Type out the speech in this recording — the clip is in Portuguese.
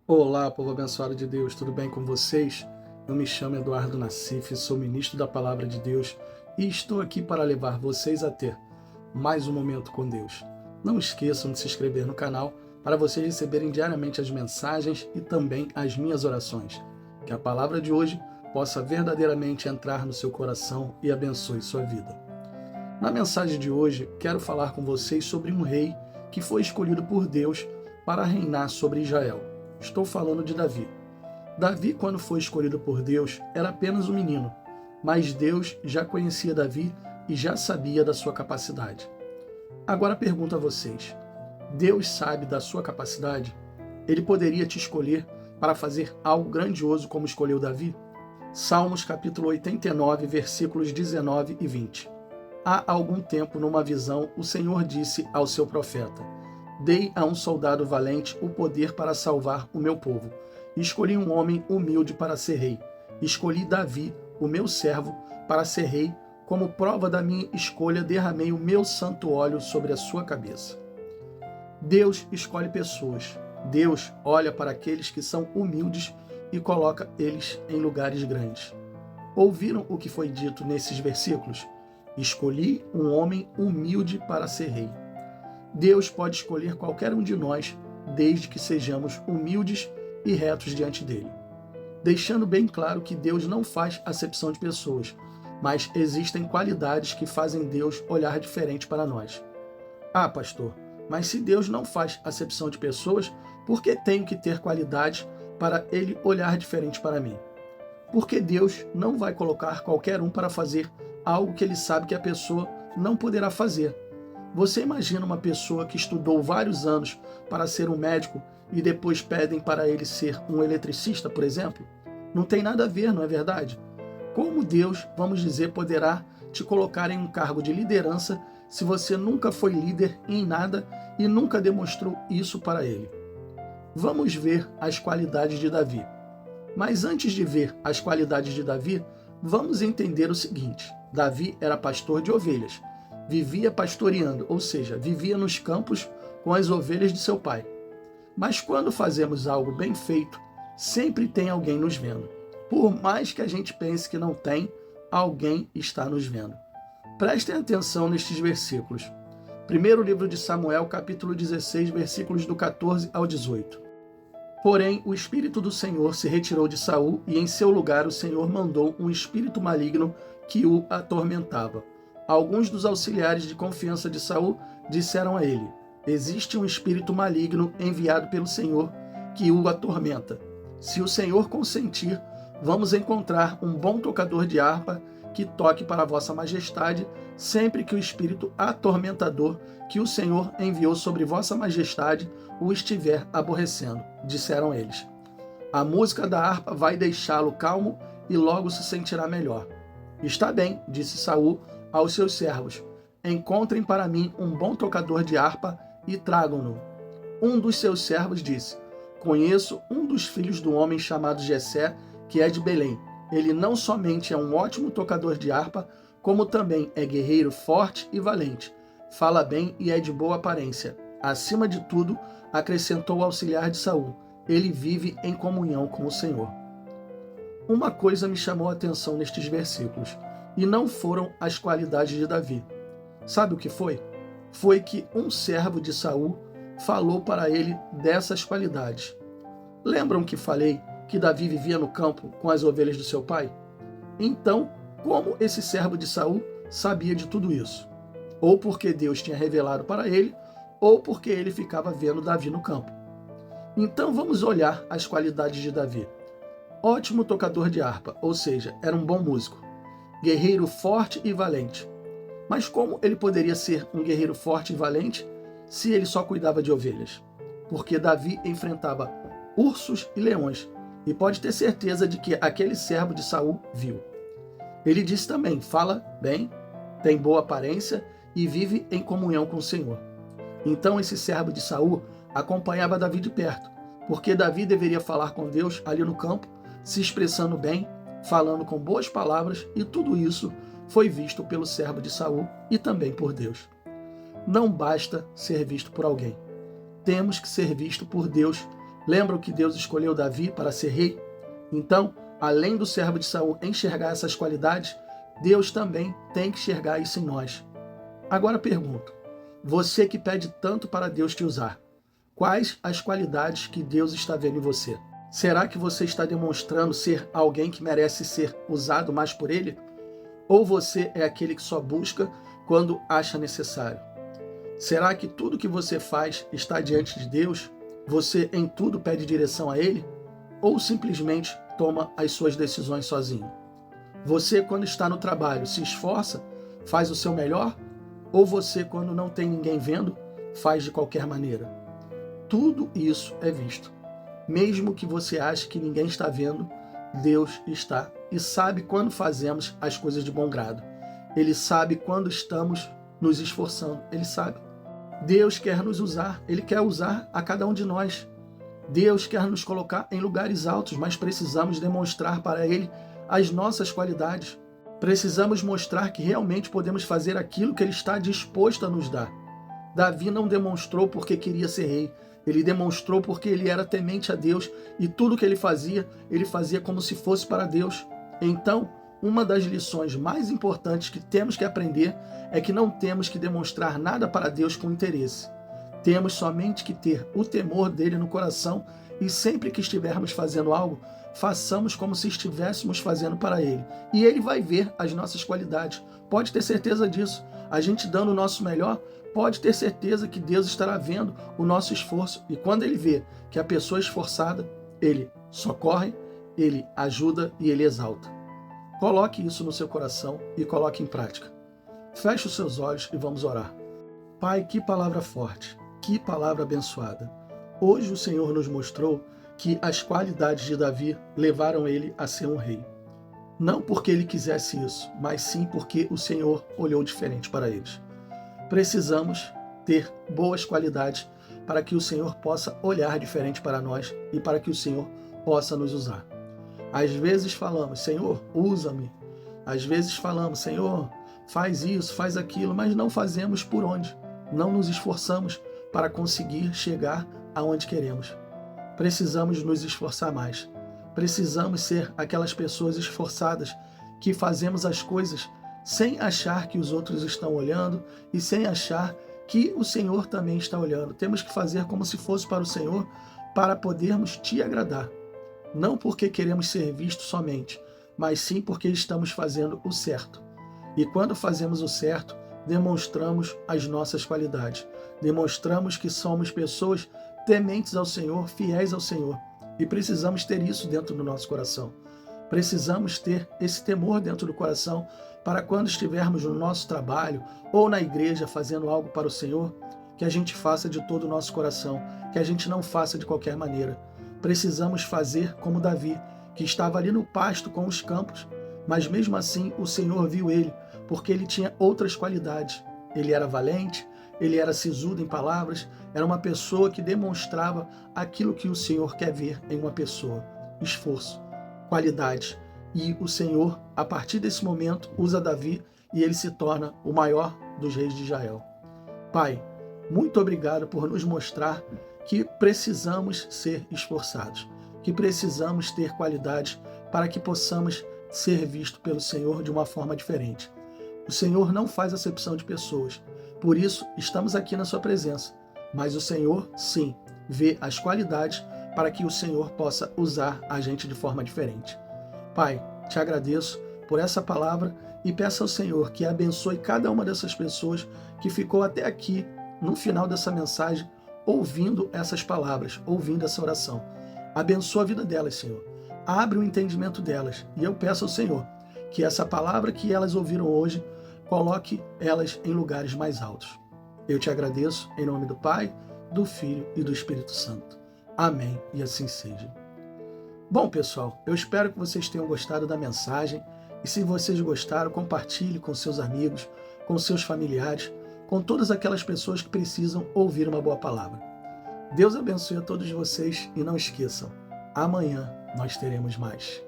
Olá, povo abençoado de Deus, tudo bem com vocês? Eu me chamo Eduardo Nassif, sou ministro da Palavra de Deus e estou aqui para levar vocês a ter mais um momento com Deus. Não esqueçam de se inscrever no canal para vocês receberem diariamente as mensagens e também as minhas orações. Que a palavra de hoje possa verdadeiramente entrar no seu coração e abençoe sua vida. Na mensagem de hoje, quero falar com vocês sobre um rei que foi escolhido por Deus para reinar sobre Israel. Estou falando de Davi. Davi, quando foi escolhido por Deus, era apenas um menino, mas Deus já conhecia Davi e já sabia da sua capacidade. Agora pergunto a vocês, Deus sabe da sua capacidade? Ele poderia te escolher para fazer algo grandioso como escolheu Davi? Salmos capítulo 89, versículos 19 e 20. Há algum tempo, numa visão, o Senhor disse ao seu profeta: Dei a um soldado valente o poder para salvar o meu povo. Escolhi um homem humilde para ser rei. Escolhi Davi, o meu servo, para ser rei. Como prova da minha escolha, derramei o meu santo óleo sobre a sua cabeça. Deus escolhe pessoas. Deus olha para aqueles que são humildes e coloca eles em lugares grandes. Ouviram o que foi dito nesses versículos? Escolhi um homem humilde para ser rei. Deus pode escolher qualquer um de nós, desde que sejamos humildes e retos diante dele. Deixando bem claro que Deus não faz acepção de pessoas, mas existem qualidades que fazem Deus olhar diferente para nós. Ah, pastor, mas se Deus não faz acepção de pessoas, por que tenho que ter qualidades para ele olhar diferente para mim? Porque Deus não vai colocar qualquer um para fazer algo que ele sabe que a pessoa não poderá fazer. Você imagina uma pessoa que estudou vários anos para ser um médico e depois pedem para ele ser um eletricista, por exemplo? Não tem nada a ver, não é verdade? Como Deus, vamos dizer, poderá te colocar em um cargo de liderança se você nunca foi líder em nada e nunca demonstrou isso para ele? Vamos ver as qualidades de Davi. Mas antes de ver as qualidades de Davi, vamos entender o seguinte: Davi era pastor de ovelhas. Vivia pastoreando, ou seja, vivia nos campos com as ovelhas de seu pai. Mas quando fazemos algo bem feito, sempre tem alguém nos vendo. Por mais que a gente pense que não tem, alguém está nos vendo. Prestem atenção nestes versículos. Primeiro livro de Samuel, capítulo 16, versículos do 14 ao 18. Porém, o espírito do Senhor se retirou de Saul e em seu lugar o Senhor mandou um espírito maligno que o atormentava. Alguns dos auxiliares de confiança de Saul disseram a ele: existe um espírito maligno enviado pelo Senhor que o atormenta. Se o Senhor consentir, vamos encontrar um bom tocador de harpa que toque para vossa majestade sempre que o espírito atormentador que o Senhor enviou sobre vossa majestade o estiver aborrecendo, disseram eles. A música da harpa vai deixá-lo calmo e logo se sentirá melhor. Está bem, disse Saul aos seus servos, encontrem para mim um bom tocador de harpa e tragam-no. Um dos seus servos disse: conheço um dos filhos do homem chamado Jessé, que é de Belém. Ele não somente é um ótimo tocador de harpa, como também é guerreiro forte e valente. Fala bem e é de boa aparência. Acima de tudo, acrescentou o auxiliar de Saul, ele vive em comunhão com o Senhor. Uma coisa me chamou a atenção nestes versículos, e não foram as qualidades de Davi. Sabe o que foi? Foi que um servo de Saul falou para ele dessas qualidades. Lembram que falei que Davi vivia no campo com as ovelhas do seu pai? Então, como esse servo de Saul sabia de tudo isso? Ou porque Deus tinha revelado para ele, ou porque ele ficava vendo Davi no campo. Então vamos olhar as qualidades de Davi. Ótimo tocador de harpa, ou seja, era um bom músico. Guerreiro forte e valente. Mas como ele poderia ser um guerreiro forte e valente se ele só cuidava de ovelhas? Porque Davi enfrentava ursos e leões, e pode ter certeza de que aquele servo de Saul viu. Ele disse também: fala bem, tem boa aparência e vive em comunhão com o Senhor. Então esse servo de Saul acompanhava Davi de perto, porque Davi deveria falar com Deus ali no campo, se expressando bem, falando com boas palavras, e tudo isso foi visto pelo servo de Saul e também por Deus. Não basta ser visto por alguém. Temos que ser visto por Deus Lembram que Deus escolheu Davi para ser rei? Então, além do servo de Saul enxergar essas qualidades, Deus também tem que enxergar isso em nós. Agora pergunto, você que pede tanto para Deus te usar, quais as qualidades que Deus está vendo em você? Será que você está demonstrando ser alguém que merece ser usado mais por Ele? Ou você é aquele que só busca quando acha necessário? Será que tudo que você faz está diante de Deus? Você em tudo pede direção a Ele? Ou simplesmente toma as suas decisões sozinho? Você, quando está no trabalho, se esforça, faz o seu melhor? Ou você, quando não tem ninguém vendo, faz de qualquer maneira? Tudo isso é visto. Mesmo que você ache que ninguém está vendo, Deus está e sabe quando fazemos as coisas de bom grado. Ele sabe quando estamos nos esforçando. Ele sabe. Deus quer nos usar. Ele quer usar a cada um de nós. Deus quer nos colocar em lugares altos, mas precisamos demonstrar para Ele as nossas qualidades. Precisamos mostrar que realmente podemos fazer aquilo que Ele está disposto a nos dar. Davi não demonstrou porque queria ser rei. Ele demonstrou porque ele era temente a Deus e tudo que ele fazia como se fosse para Deus. Então, uma das lições mais importantes que temos que aprender é que não temos que demonstrar nada para Deus com interesse. Temos somente que ter o temor dele no coração e sempre que estivermos fazendo algo, façamos como se estivéssemos fazendo para ele. E ele vai ver as nossas qualidades. Pode ter certeza disso. A gente dando o nosso melhor, pode ter certeza que Deus estará vendo o nosso esforço. E quando ele vê que a pessoa é esforçada, ele socorre, ele ajuda e ele exalta. Coloque isso no seu coração e coloque em prática. Feche os seus olhos e vamos orar. Pai, que palavra forte, que palavra abençoada. Hoje o Senhor nos mostrou que as qualidades de Davi levaram ele a ser um rei. Não porque ele quisesse isso, mas sim porque o Senhor olhou diferente para eles. Precisamos ter boas qualidades para que o Senhor possa olhar diferente para nós e para que o Senhor possa nos usar. Às vezes falamos, Senhor, usa-me. Às vezes falamos, Senhor, faz isso, faz aquilo, mas não fazemos por onde. Não nos esforçamos para conseguir chegar aonde queremos. Precisamos nos esforçar mais. Precisamos ser aquelas pessoas esforçadas que fazemos as coisas sem achar que os outros estão olhando e sem achar que o Senhor também está olhando. Temos que fazer como se fosse para o Senhor para podermos te agradar. Não porque queremos ser vistos somente, mas sim porque estamos fazendo o certo. E quando fazemos o certo, demonstramos as nossas qualidades. Demonstramos que somos pessoas tementes ao Senhor, fiéis ao Senhor. E precisamos ter isso dentro do nosso coração. Precisamos ter esse temor dentro do coração para quando estivermos no nosso trabalho ou na igreja fazendo algo para o Senhor, que a gente faça de todo o nosso coração, que a gente não faça de qualquer maneira. Precisamos fazer como Davi, que estava ali no pasto com os campos, mas mesmo assim o Senhor viu ele, porque ele tinha outras qualidades. Ele era valente, ele era sisudo em palavras, era uma pessoa que demonstrava aquilo que o Senhor quer ver em uma pessoa: esforço, qualidade. E o Senhor, a partir desse momento, usa Davi e ele se torna o maior dos reis de Israel. Pai, muito obrigado por nos mostrar que precisamos ser esforçados, que precisamos ter qualidades para que possamos ser vistos pelo Senhor de uma forma diferente. O Senhor não faz acepção de pessoas, por isso estamos aqui na sua presença, mas o Senhor, sim, vê as qualidades para que o Senhor possa usar a gente de forma diferente. Pai, te agradeço por essa palavra e peço ao Senhor que abençoe cada uma dessas pessoas que ficou até aqui, no final dessa mensagem, ouvindo essas palavras, ouvindo essa oração. Abençoa a vida delas, Senhor. Abre o entendimento delas. E eu peço ao Senhor que essa palavra que elas ouviram hoje, coloque elas em lugares mais altos. Eu te agradeço em nome do Pai, do Filho e do Espírito Santo. Amém, e assim seja. Bom, pessoal, eu espero que vocês tenham gostado da mensagem. E se vocês gostaram, compartilhe com seus amigos, com seus familiares, com todas aquelas pessoas que precisam ouvir uma boa palavra. Deus abençoe a todos vocês e não esqueçam, amanhã nós teremos mais.